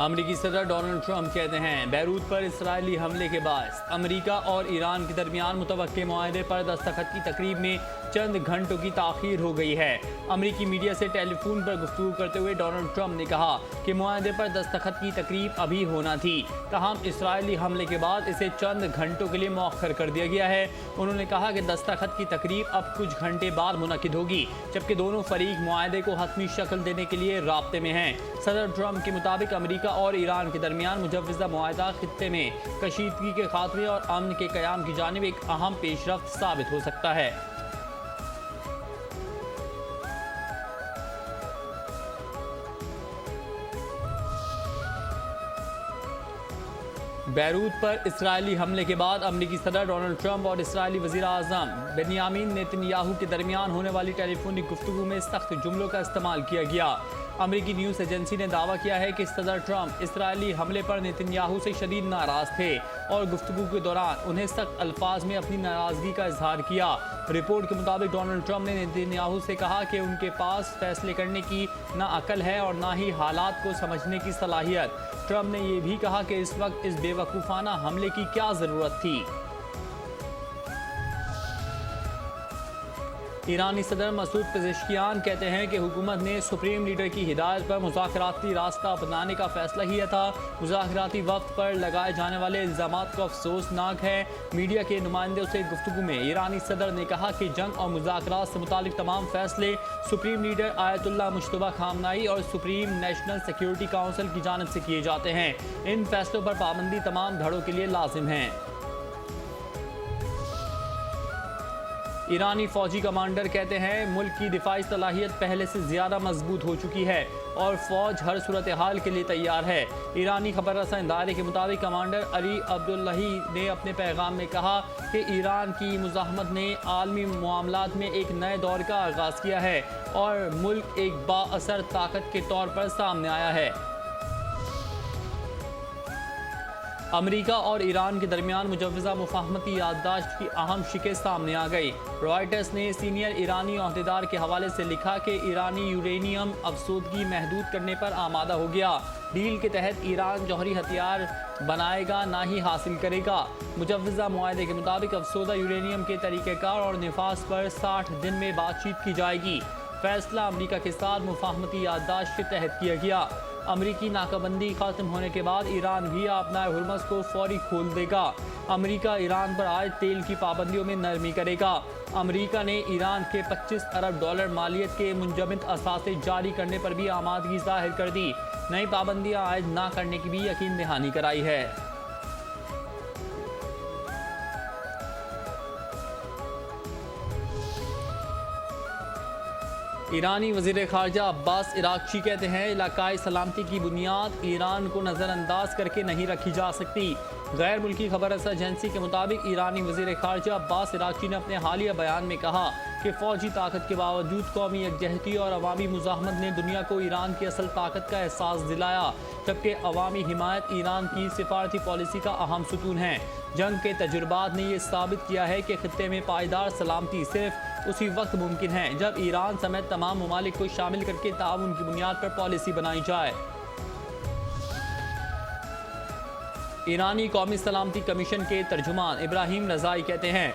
अमरीकी सदर Donald Trump कहते हैं बैरूत पर इसराइली हमले के बाद अमरीका और ईरान के दरमियान मुतवक्के मुआहदे पर दस्तखत की तकरीब में चंद घंटों की ताखीर हो गई है। अमरीकी मीडिया से टेलीफोन पर गुफ्तगू करते हुए डोनाल्ड ट्रंप ने कहा कि मुआहदे पर दस्तखत की तकरीब अभी होना थी, ताहम इसराइली हमले के बाद इसे चंद घंटों के लिए मौखर कर दिया गया है। उन्होंने कहा कि दस्तखत की तकरीब अब कुछ घंटे बाद मुनक्किद होगी, जबकि दोनों फरीक मुआहदे को हतमी शक्ल देने के लिए राब्ते में हैं। सदर ट्रंप के मुताबिक अमरीका और ईरान के दरमियान मुजव्वज़ा मुआहदा खित्ते में कशीदगी के खात्मे और अमन के क़याम की जानिब एक अहम पेशरफ्त साबित हो सकता है। बैरूत पर इसराइली हमले के बाद अमरीकी सदर डोनाल्ड ट्रंप और इसराइली वज़ीर आज़म बेनियामीन नेतन्याहू के दरमियान होने वाली टेलीफोनिक गुफ्तगू में सख्त जुमलों का इस्तेमाल किया गया। अमरीकी न्यूज़ एजेंसी ने दावा किया है कि सदर ट्रंप इसराइली हमले पर नेतन्याहू से शदीद नाराज़ थे और गुफ्तगू के दौरान उन्हें सख्त अल्फाज में अपनी नाराज़गी का इजहार किया। रिपोर्ट के मुताबिक डोनाल्ड ट्रंप ने नेतन्याहू से कहा कि उनके पास फैसले करने की ना अकल है और ना ही हालात को समझने की सलाहियत। ट्रंप ने यह भी कहा कि इस वक्त इस बेवकूफ़ाना हमले की क्या ज़रूरत थी। ईरानी सदर मसूद पेज़ेश्कियान कहते हैं कि हुकूमत ने सुप्रीम लीडर की हिदायत पर मुज़ाकराती रास्ता अपनाने का फैसला किया था। मुज़ाकराती वक्त पर लगाए जाने वाले इल्ज़ामात को अफसोसनाक है। मीडिया के नुमाइंदों से गुफ्तगू में ईरानी सदर ने कहा कि जंग और मुज़ाकरात से मुतालिक तमाम फैसले सुप्रीम लीडर आयतुल्लाह मुश्तबा खामनाई और सुप्रीम नेशनल सिक्योरिटी काउंसिल की जानिब से किए जाते हैं। इन फैसलों पर पाबंदी तमाम धड़ों के लिए लाजिम है। ईरानी फौजी कमांडर कहते हैं मुल्क की दिफाई सलाहियत पहले से ज़्यादा मजबूत हो चुकी है और फ़ौज हर सूरत हाल के लिए तैयार है। ईरानी खबर रसा इदारे के मुताबिक कमांडर अली अब्दुल्लाही ने अपने पैगाम में कहा कि ईरान की मुज़ाहमत ने आलमी मामलात में एक नए दौर का आगाज़ किया है और मुल्क एक बाअसर ताकत के तौर पर सामने आया है। अमरीका और ईरान के दरमियान मुजव्वज़ा मुफाहमती याददाश्त की अहम शिकस्त सामने आ गई। रॉयटर्स ने सीनियर ईरानी अहदेदार के हवाले से लिखा कि ईरानी यूरेनियम अफसोदगी महदूद करने पर आमादा हो गया। डील के तहत ईरान जौहरी हथियार बनाएगा ना ही हासिल करेगा। मुजव्वज़ा मुआहदे के मुताबिक अफसोदा यूरेनियम के तरीक़ेकार और निफास पर 60 दिन में बातचीत की जाएगी। फैसला अमरीका के साथ मुफाहमती याददाश्त के तहत किया गया। अमरीकी नाकाबंदी खत्म होने के बाद ईरान भी अपना हुर्मस को फौरी खोल देगा। अमरीका ईरान पर आए तेल की पाबंदियों में नरमी करेगा। अमरीका ने ईरान के 25 अरब डॉलर मालियत के मुंजमद असासे जारी करने पर भी आमादगी जाहिर कर दी। नई पाबंदियां आयद ना करने की भी यकीन दहानी कराई है। ईरानी वज़ीर ख़ारजा अब्बास इराक़ची कहते हैं इलाकाई सलामती की बुनियाद ईरान को नज़रअंदाज करके नहीं रखी जा सकती। गैर मुल्की खबर रसा एजेंसी के मुताबिक ईरानी वज़ीर ख़ारजा अब्बास इराक़ची ने अपने हालिया बयान में कहा कि फ़ौजी ताकत के बावजूद कौमी यकजहती और अवामी मुज़ाहमत ने दुनिया को ईरान की असल ताकत का एहसास दिलाया, जबकि अवामी हिमायत ईरान की सिफारती पॉलिसी का अहम सुतून है। जंग के तजुर्बात ने यह साबित किया है कि खित्ते में पायदार सलामती सिर्फ उसी वक्त मुमकिन है जब ईरान समेत तमाम ममालिक को शामिल करके ताउन की बुनियाद पर पॉलिसी बनाई जाए। ईरानी कौमी सलामती कमीशन के तर्जुमान इब्राहिम रज़ाई कहते हैं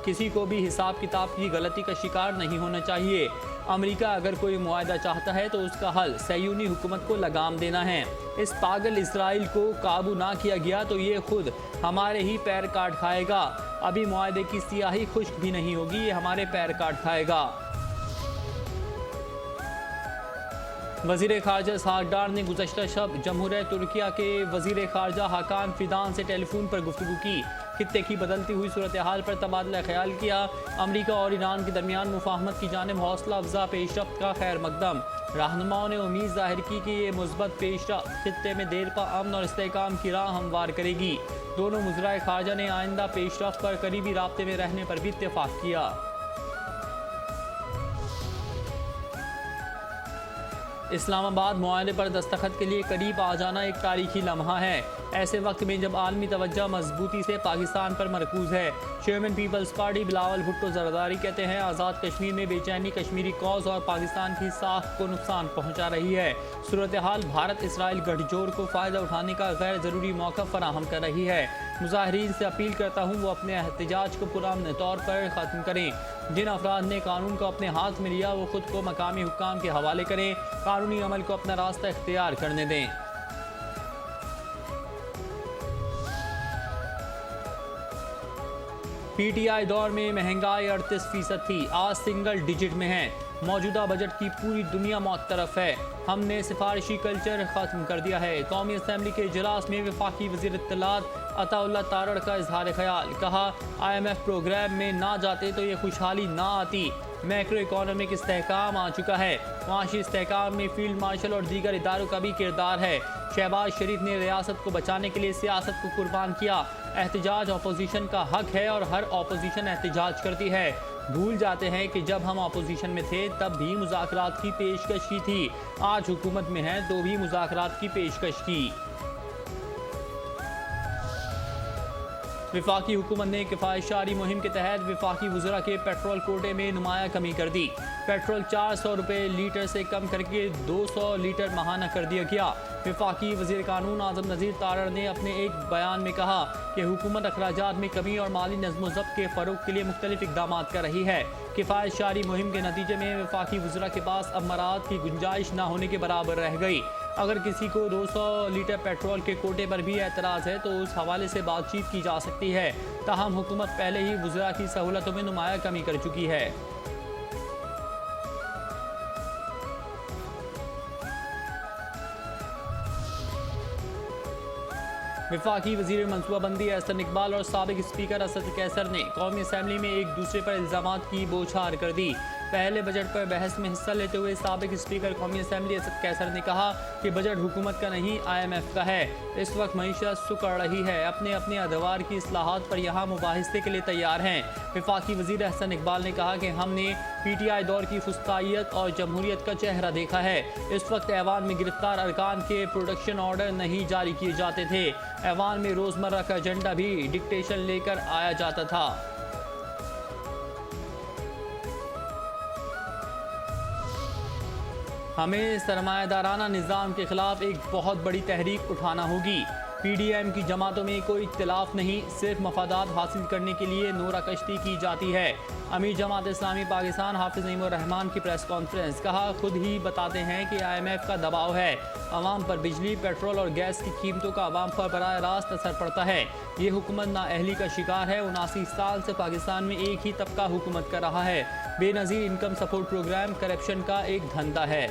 किसी को भी हिसाब किताब की गलती का शिकार नहीं होना चाहिए। अमेरिका अगर कोई मुआहदा चाहता है तो उसका हल सयूनी हुकूमत को लगाम देना है। इस पागल इसराइल को काबू ना किया गया तो ये खुद हमारे ही पैर काट खाएगा। अभी मुआहदे की सियाही खुश्क भी नहीं होगी, ये हमारे पैर काट खाएगा। वज़ीर ख़ारजा सागडार ने गुज़श्ता शब जमहूरियत तुर्किया के वज़ीर ख़ारजा हाकान फिदान से टेलीफोन पर गुफ्तगू की। खित्ते की बदलती हुई सूरत हाल पर तबादला ख्याल किया। अमरीका और ईरान के दरमियान मुफाहमत की जानिब हौसला अफजा पेशरफ्त का खैर मकदम। रहनुमाओं ने उम्मीद जाहिर की कि ये मुस्बत पेशरफ्त खित्ते में देर पा अमन और इस्तेहकाम की राह हमवार करेगी। दोनों वज़राए ख़ारजा ने आइंदा पेशरफ्त पर करीबी राब्ते में रहने पर भी इत्तेफाक किया। इस्लामाबाद मुआहदे पर दस्तखत के लिए करीब आ जाना एक तारीखी लम्हा है, ऐसे वक्त में जब आलमी तवज्जो मजबूती से पाकिस्तान पर मरकूज है। चेयरमैन पीपल्स पार्टी बिलावल भुट्टो जरदारी कहते हैं, आज़ाद कश्मीर में बेचैनी कश्मीरी कौज और पाकिस्तान की साख को नुकसान पहुँचा रही है। सूरत हाल भारत इसराइल गठजोड़ को फ़ायदा उठाने का गैर ज़रूरी मौका फराहम कर रही है। मुजाहिरीन से अपील करता हूँ वो अपने एहतजाज को पुरअमन तौर पर ख़त्म करें। जिन अफराद ने कानून को अपने हाथ में लिया वो खुद को मकामी हुक्काम के हवाले करें, कानूनी अमल को अपना रास्ता इख्तियार करने दें। पीटीआई दौर में महंगाई 38% थी, आज सिंगल डिजिट में है। मौजूदा बजट की पूरी दुनिया मौत तरफ है, हमने सिफारिशी कल्चर ख़त्म कर दिया है। कौमी असम्बली के इजलास में वफाकी वज़ीर इत्तलात अताउल्लाह तारड़ का इजहार ख्याल, कहा IMF प्रोग्राम में ना जाते तो ये खुशहाली ना आती। मैक्रो इकोनॉमिक इस्तेहकाम आ चुका है, माशी इस्तेहकाम में फील्ड मार्शल और दीगर इदारों का भी किरदार है। शहबाज शरीफ ने रियासत को बचाने के लिए सियासत को कुर्बान किया। एहतजाज अपोजिशन का हक है और हर अपोजिशन एहतजाज करती है। भूल जाते हैं कि जब हम अपोजिशन में थे तब भी मुज़ाकरात की पेशकश की थी, आज हुकूमत में है तो भी मुज़ाकरात की पेशकश की। वफाकी हुकूमत ने किफ़ायतशारी मुहिम के तहत वफाकी वज़रा के पेट्रोल कोटे में नुमाया कमी कर दी। पेट्रोल 400 रुपये लीटर से कम करके 200 लीटर माहाना कर दिया गया। वफाकी वज़ीर कानून आज़म नज़ीर तारड़ ने अपने एक बयान में कहा कि हुकूमत अखराजात में कमी और माली नज़्म ज़ब्त के फ़रोग़ के लिए मुख्तलिफ इक़दाम कर रही है। किफ़ायतशारी मुहिम के नतीजे में वफाकी वज़रा के पास अब मराद की गुंजाइश न होने के बराबर रह गई। अगर किसी को 200 लीटर पेट्रोल के कोटे पर भी एतराज़ है तो उस हवाले से बातचीत की जा सकती है। ताहम हुकूमत पहले ही वज़रा की सहूलतों में नुमाया कमी कर चुकी है। वफाकी वज़ीर मनसूबाबंदी एहसन इकबाल और साबिक स्पीकर असद कैसर ने कौमी असम्बली में एक दूसरे पर इल्ज़ामात की बौछार कर दी। पहले बजट पर बहस में हिस्सा लेते हुए साबिक स्पीकर कौमी असम्बली असद कैसर ने कहा कि बजट हुकूमत का नहीं IMF का है। इस वक्त मईशत सुकड़ रही है, अपने अपने अदवार की इस्लाहात पर यहाँ मुबाहिसे के लिए तैयार हैं। वफाकी वज़ीर एहसन इकबाल ने कहा कि हमने PTI दौर की फुस्तायत और जमहूरियत का चेहरा देखा है। इस वक्त ऐवान में गिरफ्तार अरकान के प्रोडक्शन ऑर्डर नहीं जारी किए जाते थे। ऐवान में रोज़मर्रा का एजेंडा भी डिक्टेशन लेकर आया जाता था। हमें सरमायादाराना निज़ाम के ख़िलाफ़ एक बहुत बड़ी तहरीक उठाना होगी। PDM की जमातों में कोई इख्तिलाफ नहीं, सिर्फ मफादात हासिल करने के लिए नोरा कश्ती की जाती है। अमीर जमात इस्लामी पाकिस्तान हाफिज़ नईमुर रहमान की प्रेस कॉन्फ्रेंस, कहा खुद ही बताते हैं कि IMF का दबाव है। अवाम पर बिजली, पेट्रोल और गैस की कीमतों का अवाम पर बराह रास्त असर पड़ता है। ये हुकूमत नाअहली का शिकार है। 79 साल से पाकिस्तान में एक ही तबका हुकूमत कर रहा है। Benazir income support programme corruption का एक धंधा है।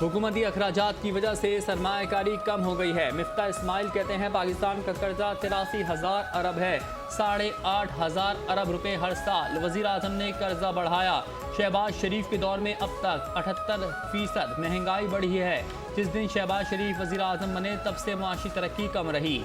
हुकूमती अखराजात की वजह से सरमायाकारी कम हो गई है। मिफ्ता इस्माइल कहते हैं पाकिस्तान का कर्जा 83,000 अरब है, 8,500 अरब रुपए हर साल। वज़ीर आज़म ने कर्जा बढ़ाया। शहबाज शरीफ के दौर में अब तक 78% महंगाई बढ़ी है। जिस दिन शहबाज शरीफ वज़ीर आज़म बने तब से मुआशी तरक्की कम रही।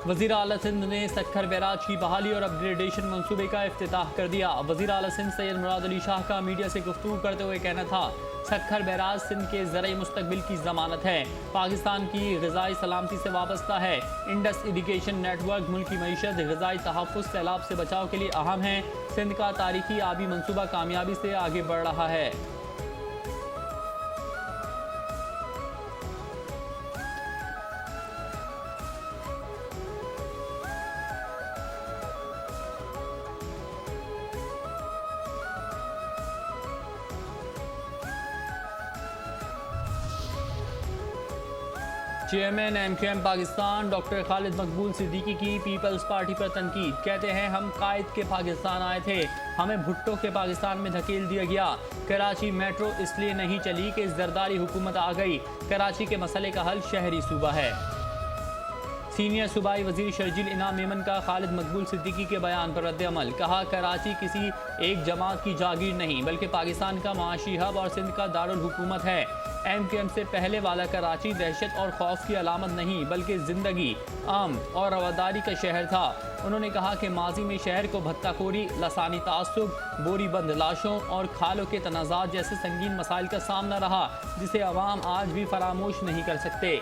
वज़ीर आला सिंध ने सक्खर बैराज की बहाली और अपग्रेडेशन मंसूबे का इफ्तिताह कर दिया। वज़ीर आला सिंध सैयद मुराद अली शाह का मीडिया से गुफ्तगू करते हुए कहना था, सक्खर बैराज सिंध के ज़रई मुस्तकबिल की ज़मानत है, पाकिस्तान की ग़िज़ाई सलामती से वाबस्ता है। इंडस इरिगेशन नेटवर्क मुल्की मईशत, ग़िज़ाई तहफ़्फ़ुज़, सैलाब से बचाव के लिए अहम है। सिंध का तारीखी आबी मंसूबा कामयाबी से आगे बढ़ रहा है। Chairman MQM Pakistan doctor Khalid मकबूल सिद्दीकी की पीपल्स पार्टी पर तनकीद, कहते हैं हम कायद के पाकिस्तान आए थे, हमें भुट्टो के पाकिस्तान में धकेल दिया गया। कराची मेट्रो इसलिए नहीं चली कि जरदारी हुकूमत आ गई। कराची के मसले का हल शहरी सूबा है। सीनियर सूबाई वजीर शर्जील इनाम मेमन का खालिद मकबूल सिद्दीकी के बयान पर रद्द अमल। कहा, कराची किसी एक जमात की जागीर नहीं बल्कि पाकिस्तान का माशी हब और सिंध का दारुल हुकूमत है। MQM से पहले वाला कराची दहशत और खौफ की अलामत नहीं बल्कि जिंदगी, अमन और रवादारी का शहर था। उन्होंने कहा कि माजी में शहर को भत्ताखोरी, लसानी तासुब, बोरी बंद लाशों और खालों के तनाज़ात जैसे संगीन मसाइल का सामना रहा, जिसे अवाम आज भी फरामोश नहीं कर सकते।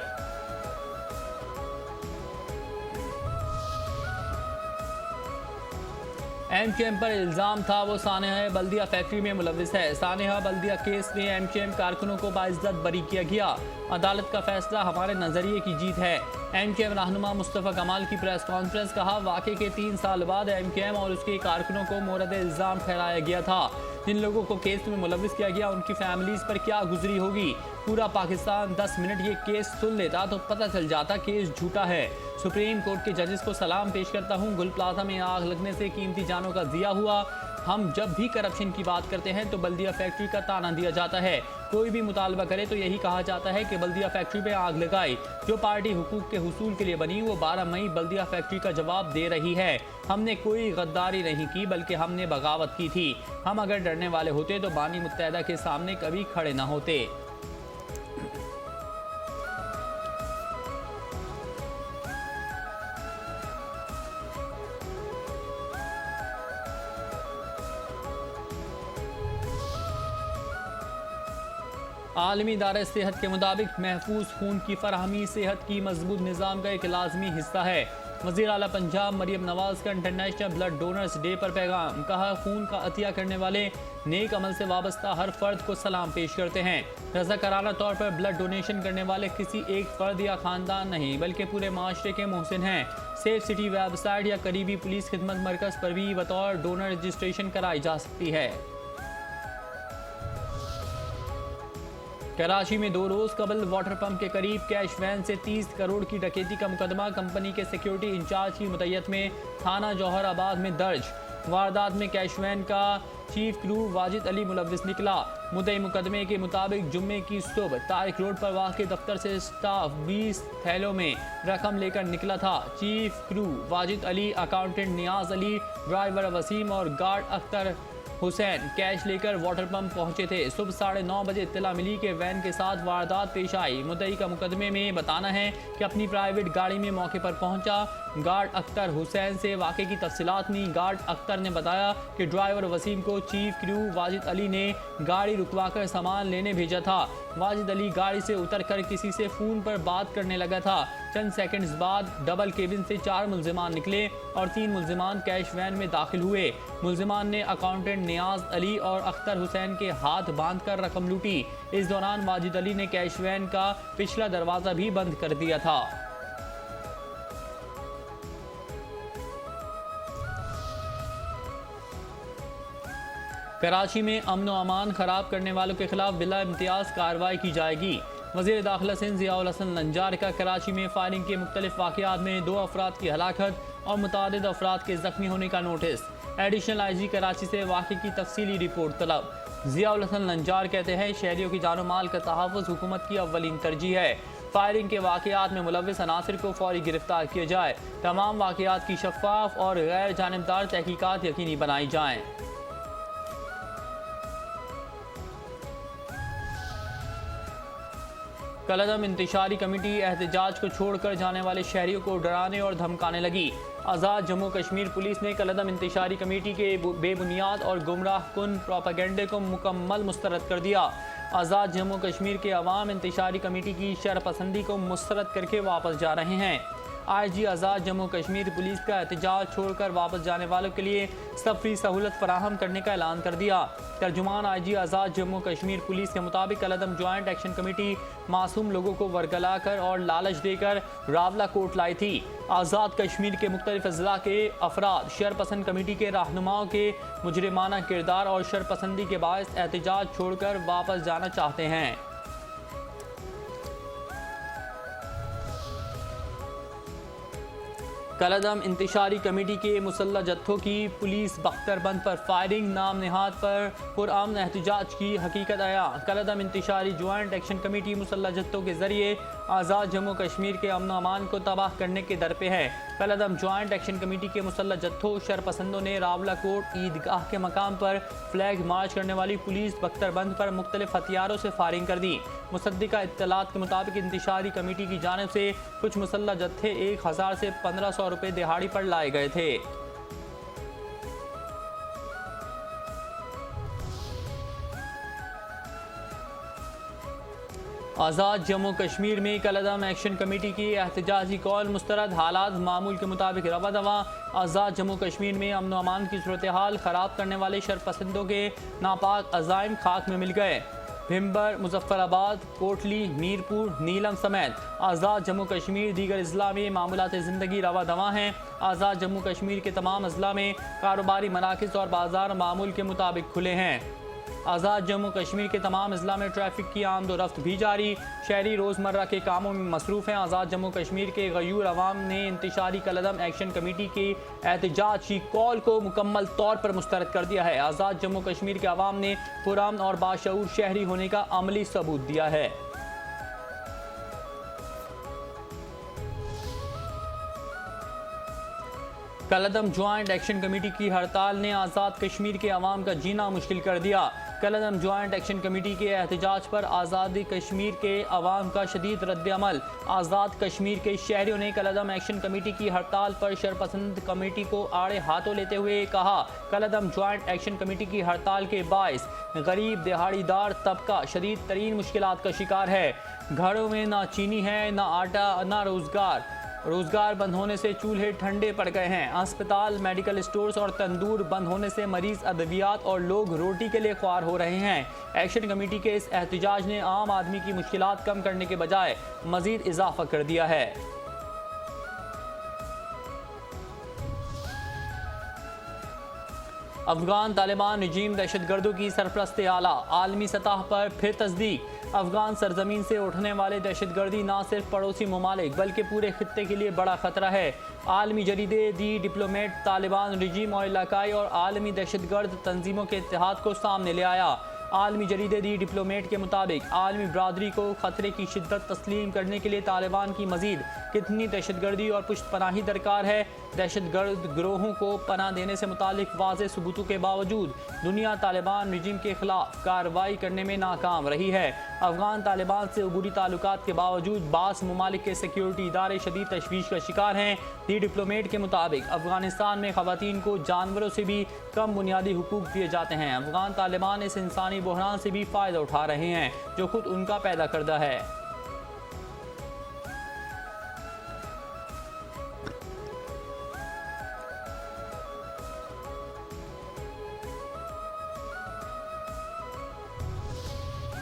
MQM पर इल्ज़ाम था वो सानेहा बल्दिया फैक्ट्री में मुलविस है। सानेहा बल्दिया केस में MQM कारकुनों को बाइज्जत बरी किया गया। अदालत का फैसला हमारे नज़रिए की जीत है। MQM रहनुमा मुस्तफ़ा कमाल की प्रेस कॉन्फ्रेंस। कहा, वाक़े के 3 साल बाद MQM और उसके कारकुनों को मोरद इल्ज़ाम ठहराया गया था। जिन लोगों को केस में मुलविस किया गया उनकी फैमिलीज़ पर क्या गुजरी होगी। पूरा पाकिस्तान 10 मिनट ये केस सुन लेता तो पता चल जाता केस झूठा है। सुप्रीम कोर्ट के जजेस को सलाम पेश करता हूँ। गुल प्लाजा में आग लगने से कीमती जानों का ज़िया हुआ। हम जब भी करप्शन की बात करते हैं तो बल्दिया फैक्ट्री का ताना दिया जाता है। कोई भी मुतालबा करे तो यही कहा जाता है कि बल्दिया फैक्ट्री पे आग लगाई। जो पार्टी हुकूक के हुसूल के लिए बनी वो 12 मई बल्दिया फैक्ट्री का जवाब दे रही है। हमने कोई गद्दारी नहीं की बल्कि हमने बगावत की थी। हम अगर डरने वाले होते तो बानी मुत्तहदा के सामने कभी खड़े ना होते। आलमी इदारे सेहत के मुताबिक महफूज खून की फराहमी सेहत की मजबूत निज़ाम का एक लाजमी हिस्सा है। वज़ीर आला पंजाब मरियम नवाज का इंटरनेशनल ब्लड डोनर्स डे पर पैगाम। कहा, खून का अतिया करने वाले नेक अमल से वाबस्ता हर फर्द को सलाम पेश करते हैं। रज़ाकाराना तौर पर ब्लड डोनेशन करने वाले किसी एक फर्द या ख़ानदान नहीं बल्कि पूरे माशरे के मोहसिन हैं। सेफ सिटी वेबसाइट या करीबी पुलिस खिदमत मरकज़ पर भी बतौर डोनर रजिस्ट्रेशन कराई जा सकती है। कराची में 2 रोज कबल वाटर पंप के करीब कैश वैन से 30 करोड़ की डकैती का मुकदमा कंपनी के सिक्योरिटी इंचार्ज की मुतय्यत में थाना जौहराबाद में दर्ज। वारदात में कैश वैन का चीफ क्रू वाजिद अली मुलविस निकला। मुद्दई मुकदमे के मुताबिक जुम्मे की सुबह तारिक रोड पर वाक़ दफ्तर से स्टाफ 20 थैलों में रकम लेकर निकला था। Chief crew Wajid Ali, accountant Niaz Ali, driver Waseem और गार्ड अख्तर हुसैन कैश लेकर वाटर पंप पहुंचे थे। सुबह 9:30 बजे इत्तला मिली कि वैन के साथ वारदात पेश आई। मुद्दई का मुकदमे में बताना है कि अपनी प्राइवेट गाड़ी में मौके पर पहुंचा। गार्ड अख्तर हुसैन से वाक़े की तफसीलात ली। गार्ड अख्तर ने बताया कि ड्राइवर वसीम को चीफ क्रू वाजिद अली ने गाड़ी रुकवाकर सामान लेने भेजा था। वाजिद अली गाड़ी से उतरकर किसी से फ़ोन पर बात करने लगा था। चंद सेकंड्स बाद डबल केबिन से 4 मुल्जिमान निकले और 3 मुल्जिमान कैश वैन में दाखिल हुए। मुल्जिमान ने अकाउंटेंट नियाज अली और अख्तर हुसैन के हाथ बांधकर रकम लूटी। इस दौरान वाजिद अली ने कैश वैन का पिछला दरवाज़ा भी बंद कर दिया था। कराची में अमन व अमान खराब करने वालों के खिलाफ बिला इम्तियाज कार्रवाई की जाएगी। वज़ीर दाखिला सिंध ज़ियाउल हसन लंजार का कराची में फायरिंग के मुख्तलिफ वाक़यात में 2 अफराद की हलाकत और मुतादिद अफराद के ज़ख्मी होने का नोटिस। एडिशनल IG कराची से वाक़े की तफसीली रिपोर्ट तलब। ज़ियाउल हसन लंजार कहते हैं, शहरियों की जानो माल का तहफ़्फ़ुज़ हुकूमत की अव्वलीन तरजीह है। फायरिंग के वाक़यात में मुलव्विस अनासिर को फौरी गिरफ्तार किया जाए। तमाम वाक़यात की शफ़ाफ़ और गैर जानिबदार तहकीकात यकीनी बनाई जाएँ। कलअदम इंतशारी कमेटी एहतजाज को छोड़कर जाने वाले शहरियों को डराने और धमकाने लगी। आज़ाद जम्मू कश्मीर पुलिस ने कलअदम इंतशारी कमेटी के बेबुनियाद और गुमराह कुन प्रोपेगेंडे को मुकम्मल मुस्तरद कर दिया। आज़ाद जम्मू कश्मीर के अवाम इंतशारी कमेटी की शरपसंदी को मुस्तरद करके वापस जा रहे हैं। IG आज़ाद जम्मू कश्मीर पुलिस का एहतजाज छोड़कर वापस जाने वालों के लिए सफरी सहूलत फराहम करने का ऐलान कर दिया। तर्जुमान IG आज़ाद जम्मू कश्मीर पुलिस के मुताबिक कलअदम ज्वाइंट एक्शन कमेटी मासूम लोगों को वरगला कर और लालच देकर रावला कोट लाई थी। आज़ाद कश्मीर के मुख्तलिफ अज़ला के अफराद शरपसंद कमेटी के रहनुमाओं के मुजरिमाना किरदार और शरपसंदी के बायस एहतजाज छोड़कर वापस जाना चाहते हैं। कलदम इंतशारी कमेटी के मुसल्लह जत्थों की पुलिस बख्तरबंद पर फायरिंग, नाम नहाद पर पुरअमन एहतजाज की हकीकत आया। कलदम इंतशारी ज्वाइंट एक्शन कमेटी मुसल्लह जत्थों के जरिए आज़ाद जम्मू कश्मीर के अमन अमान को तबाह करने के दर पे है। कलदम ज्वाइंट एक्शन कमेटी के मुसल्लह जत्थों शरपसंदों ने रावलाकोट ईदगाह के मकाम पर फ्लैग मार्च करने वाली पुलिस बख्तरबंद पर मुख्तलिफ हथियारों से फायरिंग कर दी। मुसद्दिका इत्तलात के मुताबिक इंतशारी कमेटी की जानिब से कुछ मुसल्लह जत्थे 1000 से 1500 रुपये दिहाड़ी पर लाए गए थे। आज़ाद जम्मू कश्मीर में कलदम एक्शन कमेटी की एहतजाजी कॉल मुस्तरद, हालात मामूल के मुताबिक रवा दवा। आज़ाद जम्मू कश्मीर में अमन अमान की सूरत हाल ख़राब करने वाले शरपसंदों के नापाक अज़ाइम खाक में मिल गए। भिम्बर, मुजफ्फराबाद, कोटली, मीरपुर, नीलम समेत आज़ाद जम्मू कश्मीर दीगर अजला में मामूलात ज़िंदगी रवा दवा हैं। आज़ाद जम्मू कश्मीर के तमाम अजला में कारोबारी मराकज़ और बाजार मामूल के मुताबिक खुले हैं। आज़ाद जम्मू कश्मीर के तमाम अजला में ट्रैफिक की आमदोरफ्त भी जारी, शहरी रोज़मर्रा के कामों में मसरूफ़ हैं। आज़ाद जम्मू कश्मीर के गयूर अवाम ने इंतशारी कलदम एक्शन कमेटी की एहतजाज की कॉल को मुकम्मल तौर पर मुस्तरद कर दिया है। आज़ाद जम्मू कश्मीर के अवाम ने पुरअमन और बाशऊर शहरी होने का अमली सबूत दिया है। कलदम ज्वाइंट एक्शन कमेटी की हड़ताल ने आज़ाद कश्मीर के अवाम का जीना मुश्किल कर दिया। कलदम ज्वाइंट एक्शन कमेटी के एहतजाज पर आज़ादी कश्मीर के अवाम का शदीद रद्द-ए-अमल। आज़ाद कश्मीर के शहरियों ने कलदम एक्शन कमेटी की हड़ताल पर शरपसंद कमेटी को आड़े हाथों लेते हुए कहा, कलदम ज्वाइंट एक्शन कमेटी की हड़ताल के बायस गरीब दिहाड़ीदार तबका शदीद तरीन मुश्किलात का शिकार है। घरों में ना चीनी है, ना आटा, ना रोजगार बंद होने से चूल्हे ठंडे पड़ गए हैं। अस्पताल, मेडिकल स्टोर्स और तंदूर बंद होने से मरीज अद्वियात और लोग रोटी के लिए ख्वार हो रहे हैं। एक्शन कमेटी के इस एहतजाज ने आम आदमी की मुश्किलात कम करने के बजाय मजीद इजाफा कर दिया है। अफगान तालिबान रजीम दहशतगर्दों की सरपरस्त आला, आलमी सतह पर फिर तस्दीक। अफगान सरजमीन से उठने वाले दहशतगर्दी न सिर्फ पड़ोसी ममालिक बल्कि पूरे खित्ते के लिए बड़ा खतरा है। आलमी जरीदे दी डिप्लोमेट तालिबान रजीम और इलाकाई और आलमी दहशतगर्द तंजीमों के इत्तेहाद को सामने ले आया। आलमी जरीदे दी डिप्लोमेट के मुताबिक आलमी बरादरी को खतरे की शिद्दत तस्लीम करने के लिए तालिबान की मजीद कितनी दहशतगर्दी और पुश्तपनाही दरकार है। दहशतगर्द गिरोहों को पनाह देने से मुतालिक वाज़ेह सबूतों के बावजूद दुनिया तालिबान रजीम के खिलाफ कार्रवाई करने में नाकाम रही है। अफगान तालिबान से अबूरी ताल्लुकात के बावजूद बास ममालिक के सिक्योरिटी इदारे शदीद तशवीश का शिकार हैं। दी डिप्लोमेट के मुताबिक अफगानिस्तान में खवातीन को जानवरों से भी कम बुनियादी हुकूक दिए जाते हैं। अफगान तालिबान इस इंसानी बहरान से भी फ़ायदा उठा रहे हैं जो खुद उनका पैदा करदा है।